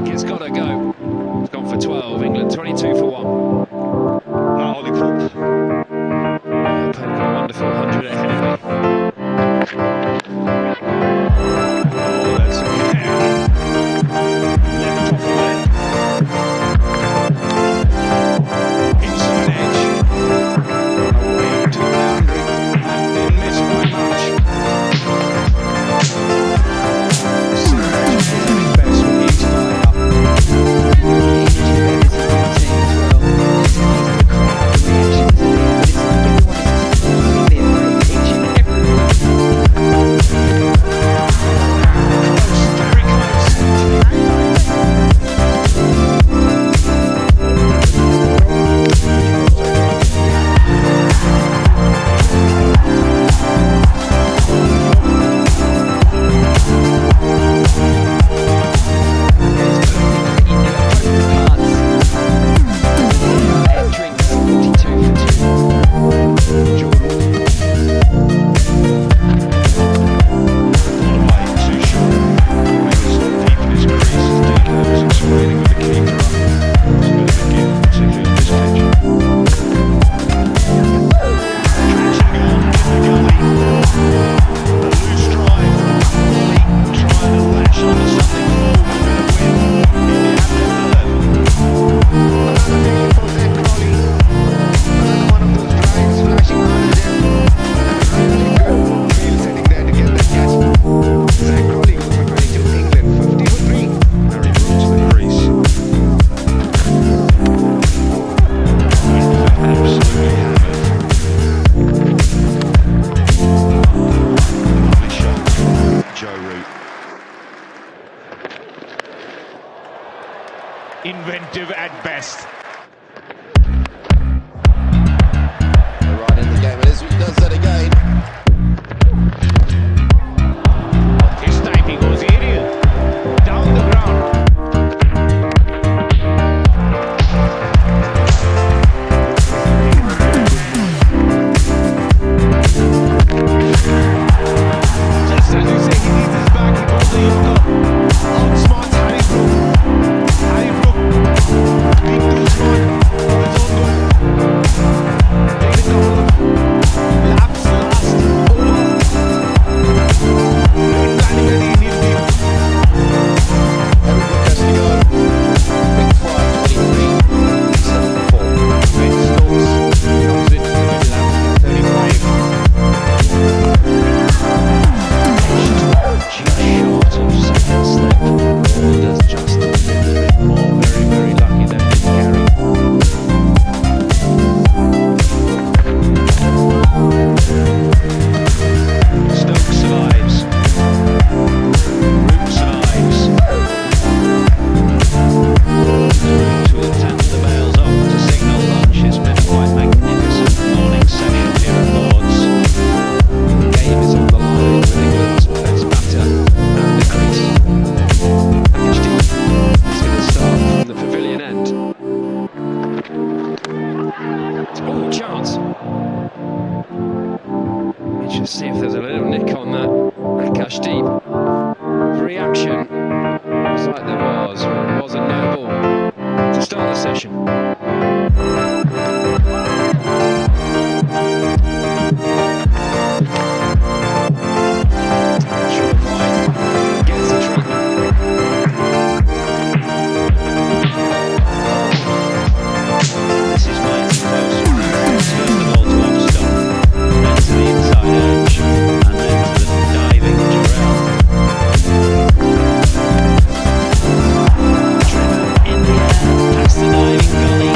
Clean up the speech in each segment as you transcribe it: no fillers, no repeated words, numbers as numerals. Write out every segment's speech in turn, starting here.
Duck, it's got to go. It's gone for 12. England 22 for 1. Played a wonderful 100 ahead of me. Oh, that's a kick. Left off the leg. Inside edge. Away to the boundary. And didn't miss by much. Best when he's fired up. Inventive at best. Right in the game, and Isuzu does that again. This time he goes aerial, down the ground. Just as you say, he needs his back, he goes the yoga. Outsmarts Harry Brook. Harry Brook being too smart for his own goal. Take a couple of laps last over. Good planning that he needs to Harry Brook has to go. Big 5:23, 7-4. Ben Stokes comes into the middle lap, 35. Just short of second slip. Does just a little bit more. Very, very lucky then didn't carry. Stokes survives. Root survives. To attempt the bails off to signal lunch. It's been a quite magnificent morning session here at Lord's. The game is on the line with England's best batter at the crease. Packaged deep. It's going to start from the pavilion end. Oh, chance. Let's just see if there's a little nick on that. Akash Deep. Reaction. Looks like there was, but it was a no ball to start the session. Short wide. Gets the treatment. This is mighty close. First of all to off stop, then to the inside edge, and then to the diving Jarrell. Trimmer in the air, past the diving gully.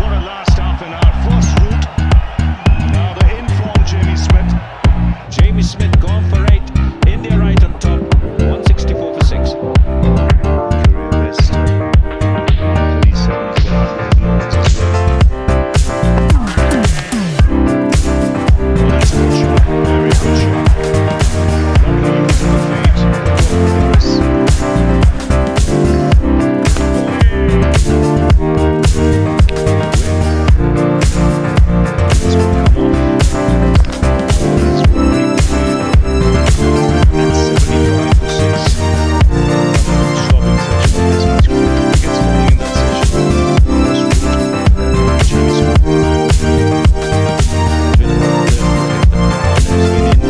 What a last half in our first route. Now the informed Jamie Smith. Jamie Smith gone for 8. India right on top. 164 for 6. Career best. 37 for 100 lords as well. Well, that's a good shot. Very good shot. Lovely use of the feet. Lewis. This will come off. That's what people feel. And 75 for 6. Stopping section of this match. Wickets falling in that session. First route. Jamie Smith. Been about there. Been in for a 3-2.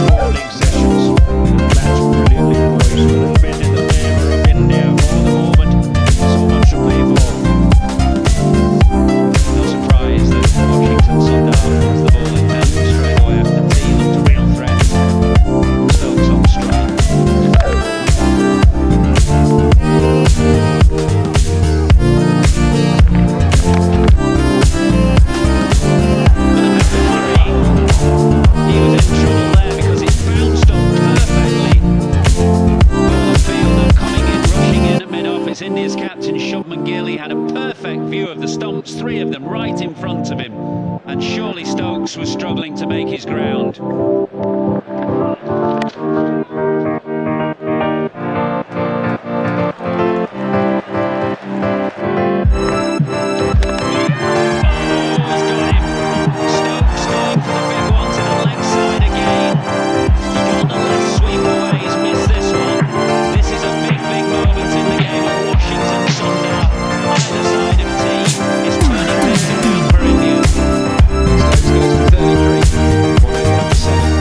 Falling sessions. Match brilliantly poised. A little bit in the favour of India for the moment. So much to play for. No surprise that Washington Sundar has the ball in hand straight away after tea. Looked a real threat. Stokes on strike. He was in trouble there because it bounced on perfectly. Bowler fielder coming in, rushing in at mid-off. It's India's captain Shubman Gill. He had a perfect view of the stumps, 3 of them right in front of him. And surely Stokes was struggling to make his ground. He's got him. Stokes going for the big one to the leg side again. He got the last sweep away. He's missed this one. This is a big, big moment in the game of Washington Sundar. Either side of tea is turning things around for India. Stokes goes for 33. 187.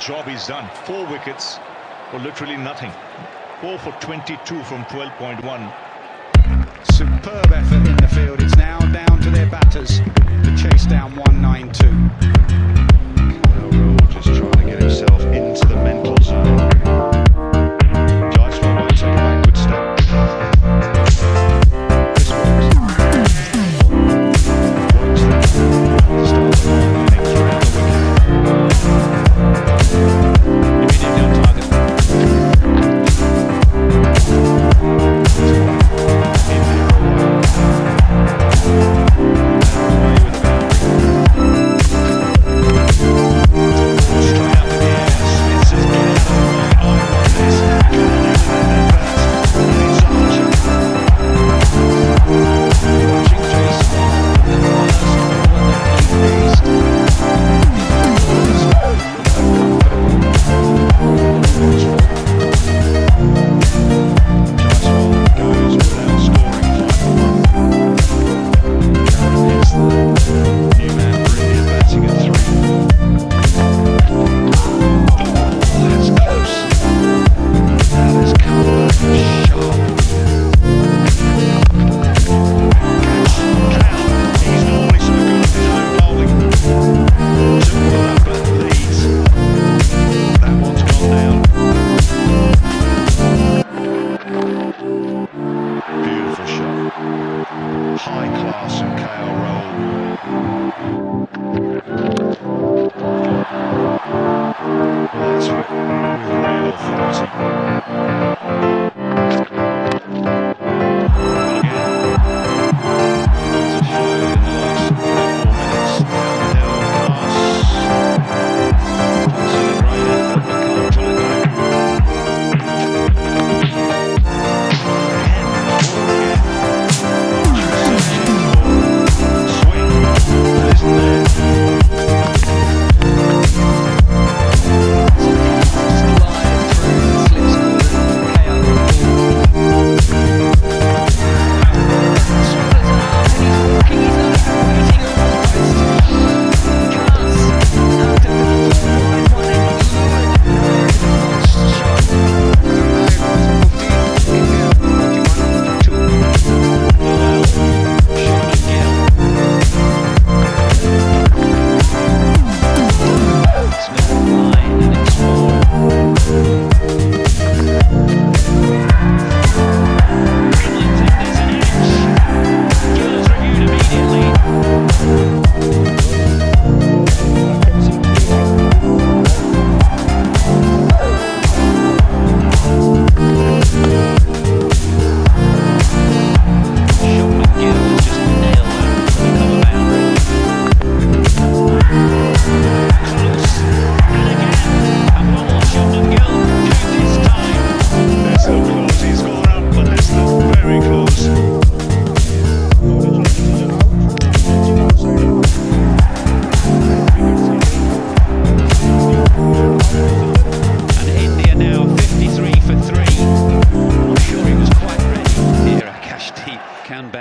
Job he's done. 4 wickets for literally nothing. 4 for 22 from 12.1. Superb effort in the field. It's now down to their batters to chase down 192. Rahul just trying to get himself into the mental zone. Jaiswal won't take a backward step. This works. Works there. Start the ball innings around the wicket. Immediately on target. In there away. Away with the boundary. Straight up in the air.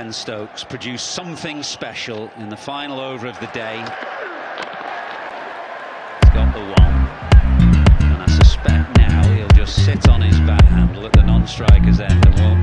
Ben Stokes produce something special in the final over of the day. He's got the one, and I suspect now he'll just sit on his bat handle at the non-striker's end and won't